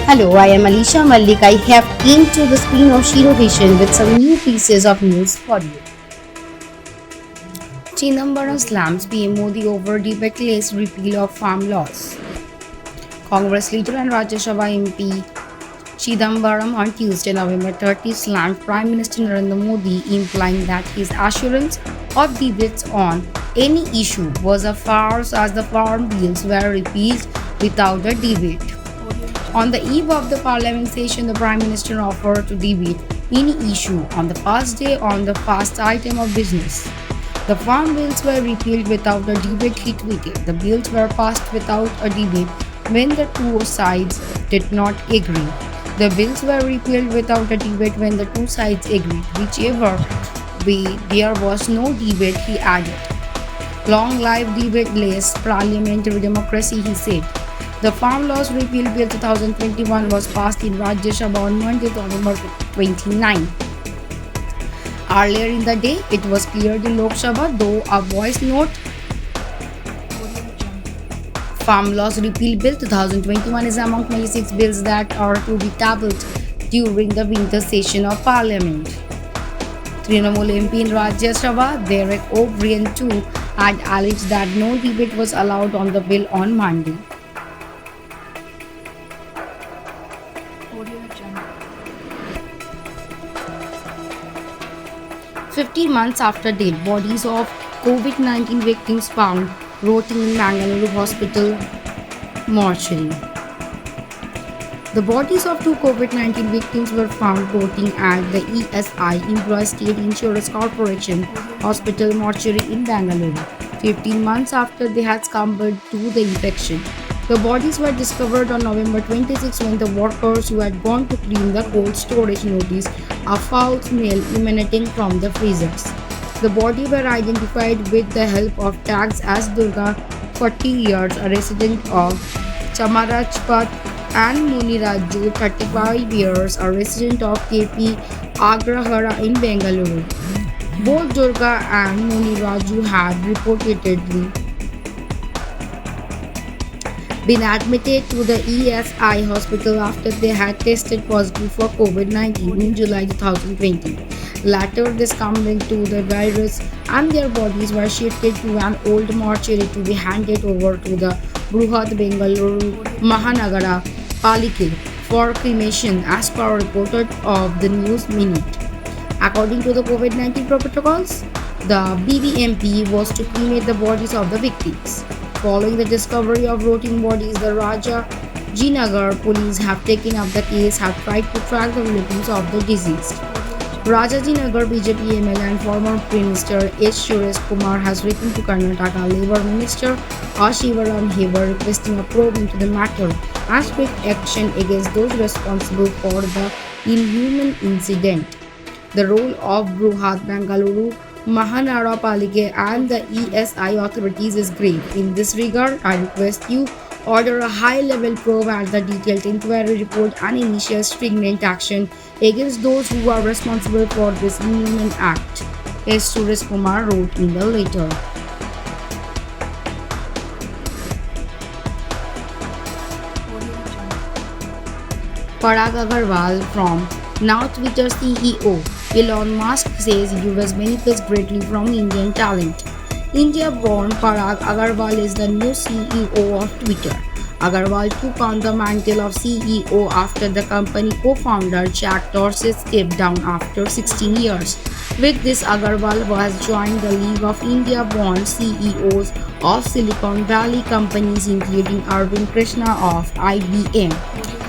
Hello, I am Alisha Malik. I have came to the screen of Shiro Vision with some new pieces of news for you. Chidambaram slams PM Modi over debateless repeal of farm laws. Congress leader and Rajya Sabha MP Chidambaram on Tuesday, November 30, slammed Prime Minister Narendra Modi, implying that his assurance of debates on any issue was a farce as the farm bills were repealed without a debate. On the eve of the parliament session, the Prime Minister offered to debate any issue on the first day on the first item of business. The farm bills were repealed without a debate, he tweeted. The bills were passed without a debate when the two sides did not agree. The bills were repealed without a debate when the two sides agreed. Whichever way, there was no debate, he added. Long live debate-less parliamentary democracy, he said. The Farm Laws Repeal Bill 2021 was passed in Rajya Sabha on Monday, November 29. Earlier in the day, it was cleared in Lok Sabha, though a voice note. Farm Laws Repeal Bill 2021 is among 26 bills that are to be tabled during the winter session of Parliament. Trinamool MP in Rajya Sabha, Derek O'Brien too, had alleged that no debate was allowed on the bill on Monday. 15 months after dead bodies of COVID-19 victims found rotting in Bangalore hospital mortuary. The bodies of two COVID-19 victims were found rotting at the ESI Employees State Insurance Corporation Hospital mortuary in Bangalore, 15 months after they had succumbed to the infection. The bodies were discovered on November 26 when the workers who had gone to clean the cold storage noticed a foul smell emanating from the freezers. The bodies were identified with the help of tags as Durga, 40 years, a resident of Chamarajpat, and Muniraju, 35 years, a resident of KP Agrahara in Bengaluru. Both Durga and Muniraju had reportedly been admitted to the ESI hospital after they had tested positive for COVID-19 in July 2020. Later, they succumbed to the virus and their bodies were shifted to an old mortuary to be handed over to the Bruhat Bengaluru Mahanagara Palike for cremation, as per reported of the News Minute. According to the COVID-19 protocols, the BBMP was to cremate the bodies of the victims. Following the discovery of rotting bodies, the Rajajinagar police have taken up the case, have tried to track the relatives of the deceased. Rajajinagar BJP MLA and former Prime Minister S. Suresh Kumar has written to Karnataka Labour Minister Ashivaram Heber requesting a probe into the matter and strict action against those responsible for the inhuman incident. The role of Bruhat Bengaluru Mahanara Palike and the ESI authorities is grave. In this regard, I request you order a high-level probe at the detailed inquiry report and initial stringent action against those who are responsible for this inhuman act, as Suresh Kumar wrote in the letter. Parag Agarwal from now Twitter CEO. Elon Musk says US benefits greatly from Indian talent. India-born Parag Agarwal is the new CEO of Twitter. Agarwal took on the mantle of CEO after the company co-founder Jack Dorsey stepped down after 16 years. With this, Agarwal has joined the League of India-born CEOs of Silicon Valley companies including Arvind Krishna of IBM,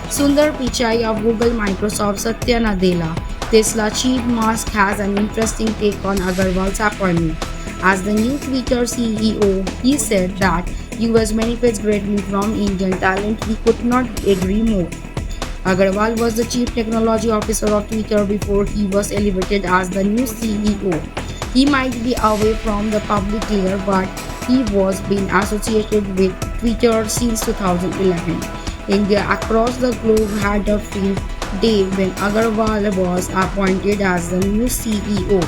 Sundar Pichai of Google, Microsoft, Satya Nadella. Tesla chief Musk has an interesting take on Agarwal's appointment. As the new Twitter CEO, he said that US benefits greatly from Indian talent. We could not agree more. Agarwal was the chief technology officer of Twitter before he was elevated as the new CEO. He might be away from the public clear, but he was being associated with Twitter since 2011. India across the globe had a field day when Agarwal was appointed as the new CEO.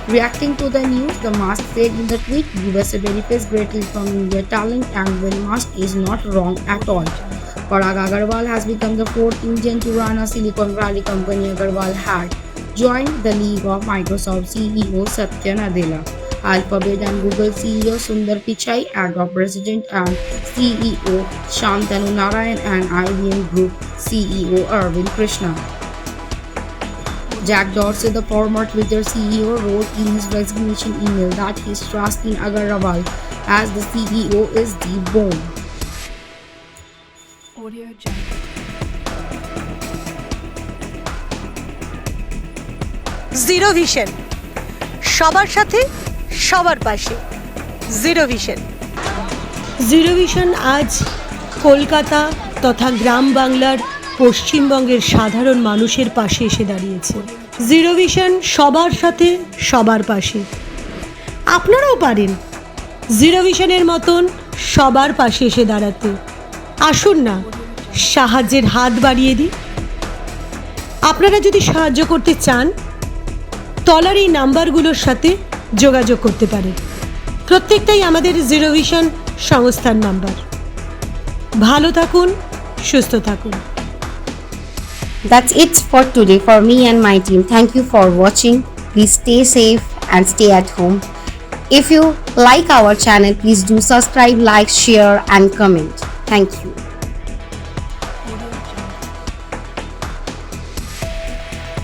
Reacting to the news, the Musk said in the tweet, USA benefits greatly from India talent and when Musk is not wrong at all. Parag Agarwal has become the fourth Indian to run a Silicon Valley company. Agarwal had joined the league of Microsoft CEO Satya Nadella, Alphabet and Google CEO Sundar Pichai, Adobe President and CEO Shantanu Narayan, and IBM Group CEO Arvind Krishna. Jack Dorsey, the former Twitter CEO, wrote in his resignation email that his trust in Agarwal as the CEO is deep bone. Zero vision, সবার সাথে সবার পাশে। Zero vision. Zero vision আজ কলকাতা তথা গ্রাম বাংলার পশ্চিমবঙ্গের সাধারণ মানুষের পাশে এসে দাঁড়িয়েছে। জিরো ভিশন সবার সাথে সবার পাশে। আপনারাও পারেন জিরো ভিশনের মতন সবার পাশে এসে দাঁড়াতে। আসুন না, সাহায্যের হাত বাড়িয়ে দিই। আপনারা যদি সাহায্য করতে চান, তলার এই নাম্বারগুলোর সাথে যোগাযোগ করতে পারেন। প্রত্যেকটাই আমাদের জিরো ভিশন সংস্থার নাম্বার। ভালো থাকুন, সুস্থ থাকুন। That's it for today for me and my team. Thank you for watching. Please stay safe and stay at home. If you like our channel, please do subscribe, like, share and comment. Thank you.